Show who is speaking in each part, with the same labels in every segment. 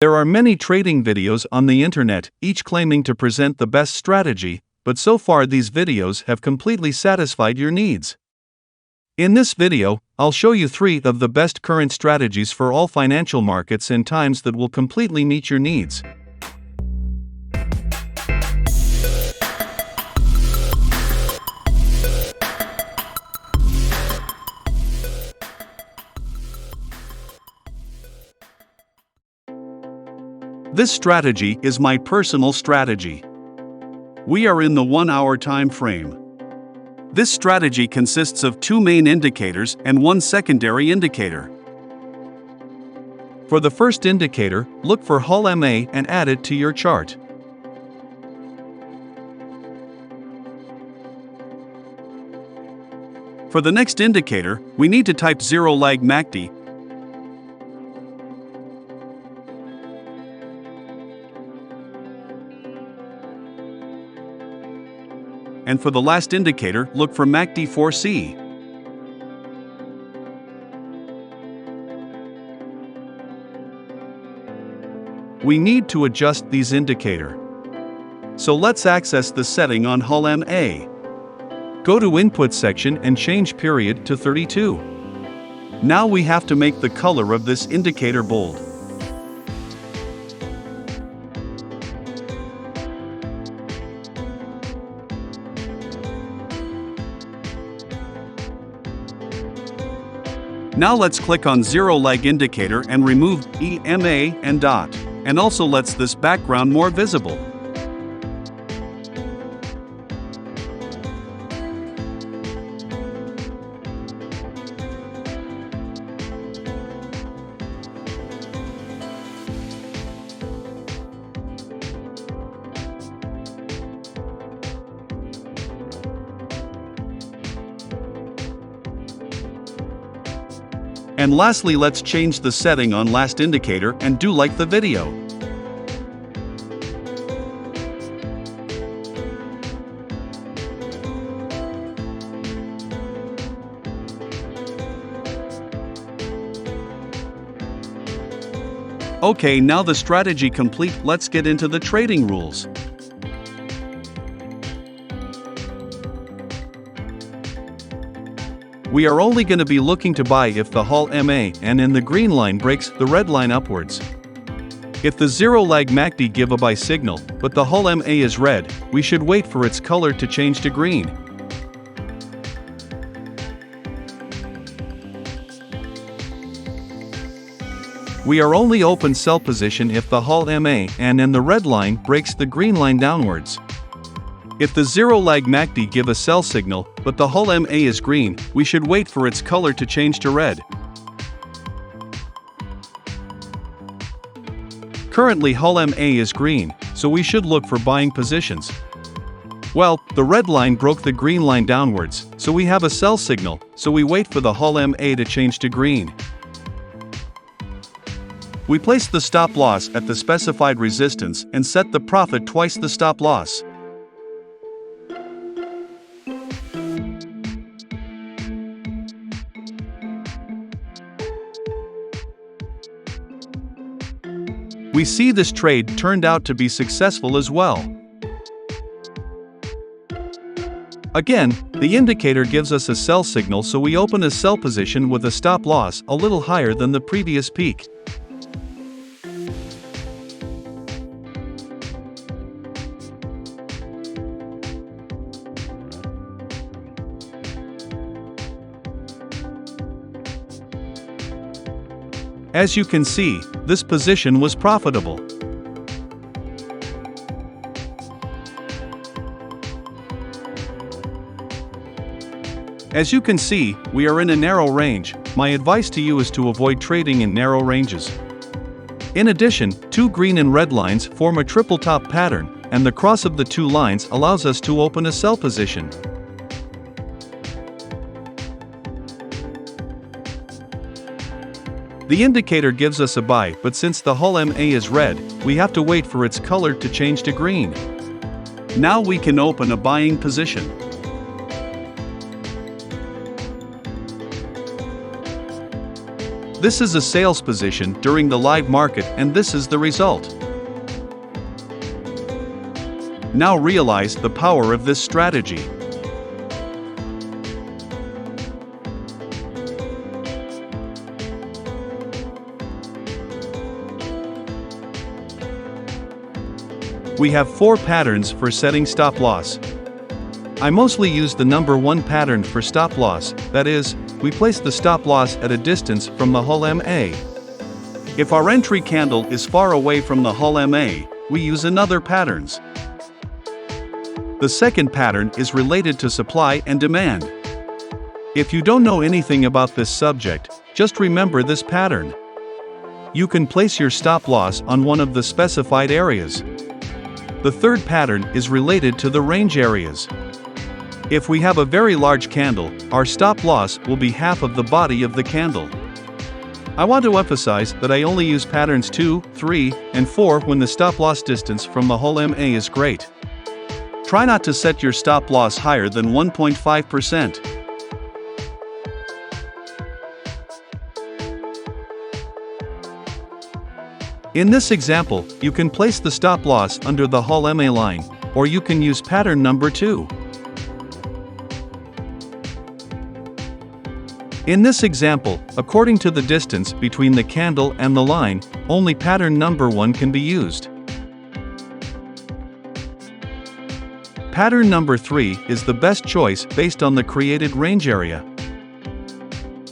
Speaker 1: There are many trading videos on the internet, each claiming to present the best strategy, but so far these videos have completely satisfied your needs. In this video, I'll show you 3 of the best current strategies for all financial markets and times that will completely meet your needs. This strategy is my personal strategy. We are in the 1-hour time frame. This strategy consists of 2 main indicators and 1 secondary indicator. For the first indicator, look for Hull MA and add it to your chart. For the next indicator, we need to type 0 lag MACD. And for the last indicator, look for MACD 4C. We need to adjust these indicators. So let's access the setting on Hull MA. Go to Input section and change period to 32. Now we have to make the color of this indicator bold. Now let's click on 0 lag indicator and remove EMA and dot, and also lets this background more visible. And lastly, let's change the setting on last indicator and do like the video. Okay, now the strategy complete, let's get into the trading rules. We are only going to be looking to buy if the Hull MA and in the green line breaks the red line upwards. If the 0 lag MACD give a buy signal, but the Hull MA is red, we should wait for its color to change to green. We are only open sell position if the Hull MA and in the red line breaks the green line downwards. If the 0 lag MACD give a sell signal, but the Hull MA is green, we should wait for its color to change to red. Currently Hull MA is green, so we should look for buying positions. Well, the red line broke the green line downwards, so we have a sell signal, so we wait for the Hull MA to change to green. We place the stop loss at the specified resistance and set the profit twice the stop loss. We see this trade turned out to be successful as well. Again, the indicator gives us a sell signal, so we open a sell position with a stop loss a little higher than the previous peak. As you can see, this position was profitable. As you can see, we are in a narrow range. My advice to you is to avoid trading in narrow ranges. In addition, 2 green and red lines form a triple top pattern, and the cross of the 2 lines allows us to open a sell position. The indicator gives us a buy, but since the Hull MA is red, we have to wait for its color to change to green. Now we can open a buying position. This is a sales position during the live market, and this is the result. Now realize the power of this strategy. We have 4 patterns for setting stop loss. I mostly use the number 1 pattern for stop loss, that is, we place the stop loss at a distance from the hull MA. If our entry candle is far away from the hull MA, we use another patterns. The second pattern is related to supply and demand. If you don't know anything about this subject, just remember this pattern. You can place your stop loss on one of the specified areas. The third pattern is related to the range areas. If we have a very large candle, our stop loss will be half of the body of the candle. I want to emphasize that I only use patterns 2, 3, and 4 when the stop loss distance from the hull MA is great. Try not to set your stop loss higher than 1.5%. In this example, you can place the stop loss under the hull MA line, or you can use pattern number 2. In this example, according to the distance between the candle and the line, only pattern number 1 can be used. Pattern number 3 is the best choice based on the created range area.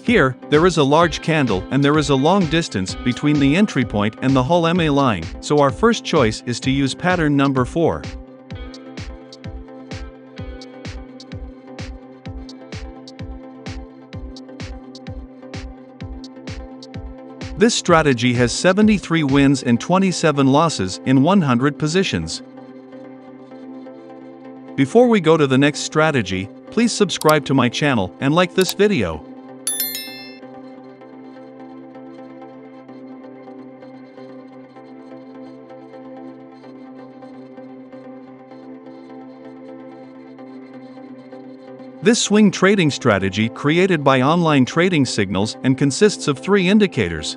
Speaker 1: Here, there is a large candle and there is a long distance between the entry point and the hull MA line, so our first choice is to use pattern number 4. This strategy has 73 wins and 27 losses in 100 positions. Before we go to the next strategy, please subscribe to my channel and like this video. This swing trading strategy created by online trading signals and consists of 3 indicators.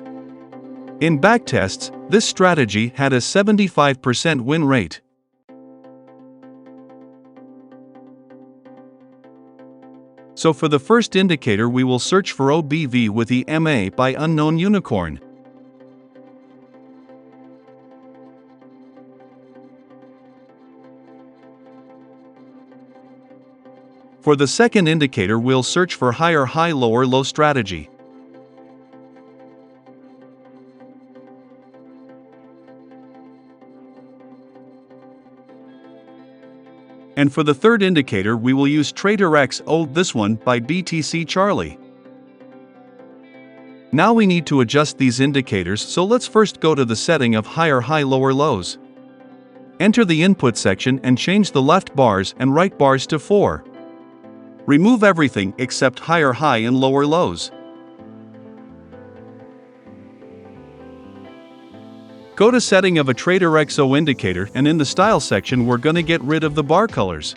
Speaker 1: In backtests, this strategy had a 75% win rate. So for the first indicator we will search for OBV with the MA by unknown unicorn. For the second indicator we'll search for higher high lower low strategy. And for the third indicator we will use TraderX this one by BTC Charlie. Now we need to adjust these indicators, so let's first go to the setting of higher high lower lows. Enter the input section and change the left bars and right bars to 4. Remove everything except higher high and lower lows. Go to setting of a TraderXO indicator and in the style section we're gonna get rid of the bar colors.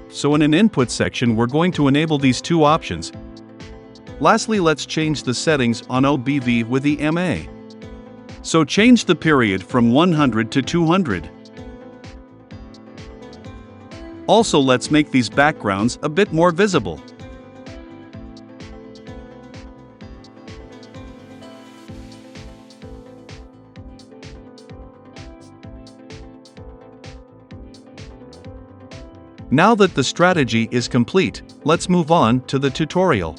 Speaker 1: So in an input section we're going to enable these 2 options. Lastly, let's change the settings on OBV with the MA. So change the period from 100 to 200. Also let's make these backgrounds a bit more visible. Now that the strategy is complete, let's move on to the tutorial.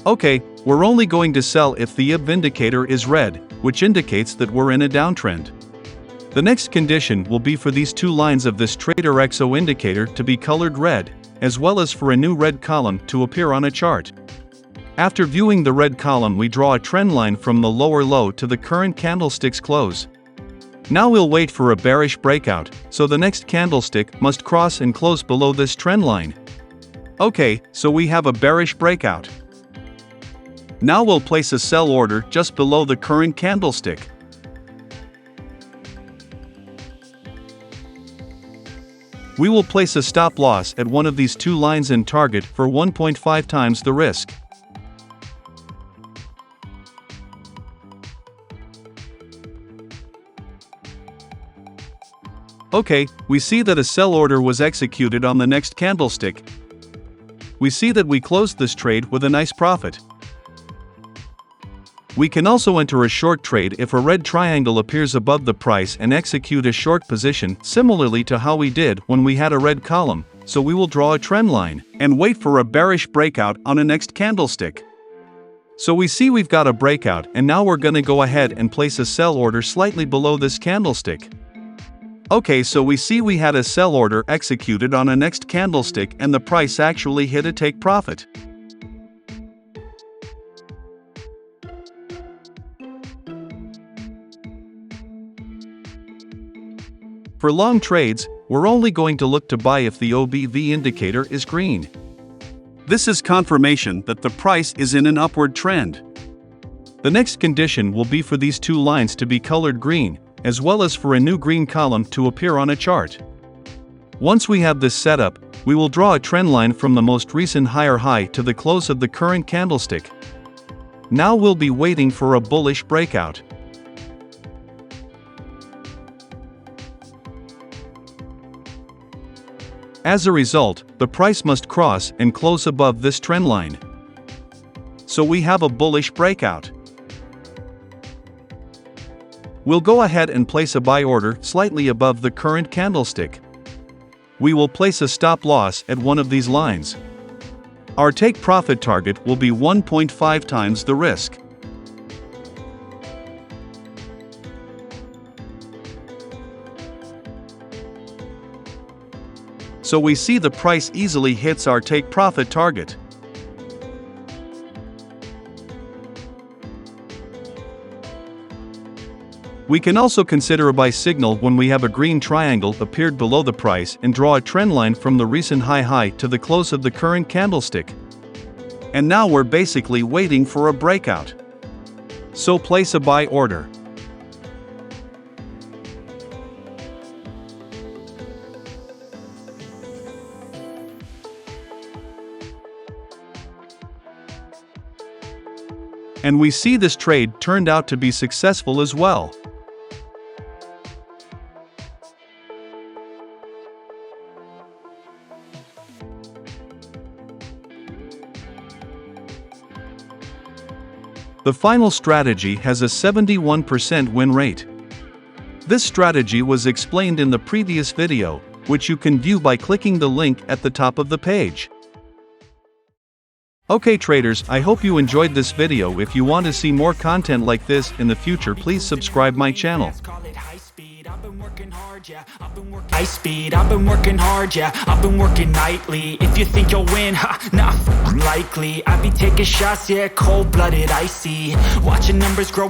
Speaker 1: Okay, we're only going to sell if the IB indicator is red, which indicates that we're in a downtrend. The next condition will be for these 2 lines of this TraderXO indicator to be colored red, as well as for a new red column to appear on a chart. After viewing the red column, we draw a trend line from the lower low to the current candlestick's close. Now we'll wait for a bearish breakout, so the next candlestick must cross and close below this trend line. Okay, so we have a bearish breakout. Now we'll place a sell order just below the current candlestick. We will place a stop loss at one of these two lines and target for 1.5 times the risk. Okay, we see that a sell order was executed on the next candlestick. We see that we closed this trade with a nice profit. We can also enter a short trade if a red triangle appears above the price and execute a short position similarly to how we did when we had a red column, so we will draw a trend line and wait for a bearish breakout on a next candlestick. So we see we've got a breakout, and now we're gonna go ahead and place a sell order slightly below this candlestick. Okay, so we see we had a sell order executed on a next candlestick and the price actually hit a take profit. For long trades, we're only going to look to buy if the OBV indicator is green. This is confirmation that the price is in an upward trend. The next condition will be for these two lines to be colored green, as well as for a new green column to appear on a chart. Once we have this set up, we will draw a trend line from the most recent higher high to the close of the current candlestick. Now we'll be waiting for a bullish breakout. As a result, the price must cross and close above this trend line. So we have a bullish breakout. We'll go ahead and place a buy order slightly above the current candlestick. We will place a stop loss at one of these lines. Our take profit target will be 1.5 times the risk. So we see the price easily hits our take profit target. We can also consider a buy signal when we have a green triangle appeared below the price and draw a trend line from the recent high to the close of the current candlestick. And now we're basically waiting for a breakout. So place a buy order. And we see this trade turned out to be successful as well. The final strategy has a 71% win rate. This strategy was explained in the previous video, which you can view by clicking the link at the top of the page. Okay traders, I hope you enjoyed this video. If you want to see more content like this in the future, please subscribe my channel.
Speaker 2: High speed, I've been working hard, yeah, I've been working nightly. If you think you'll win, nah, likely. I be taking shots, yeah, cold-blooded, icy. Watching numbers grow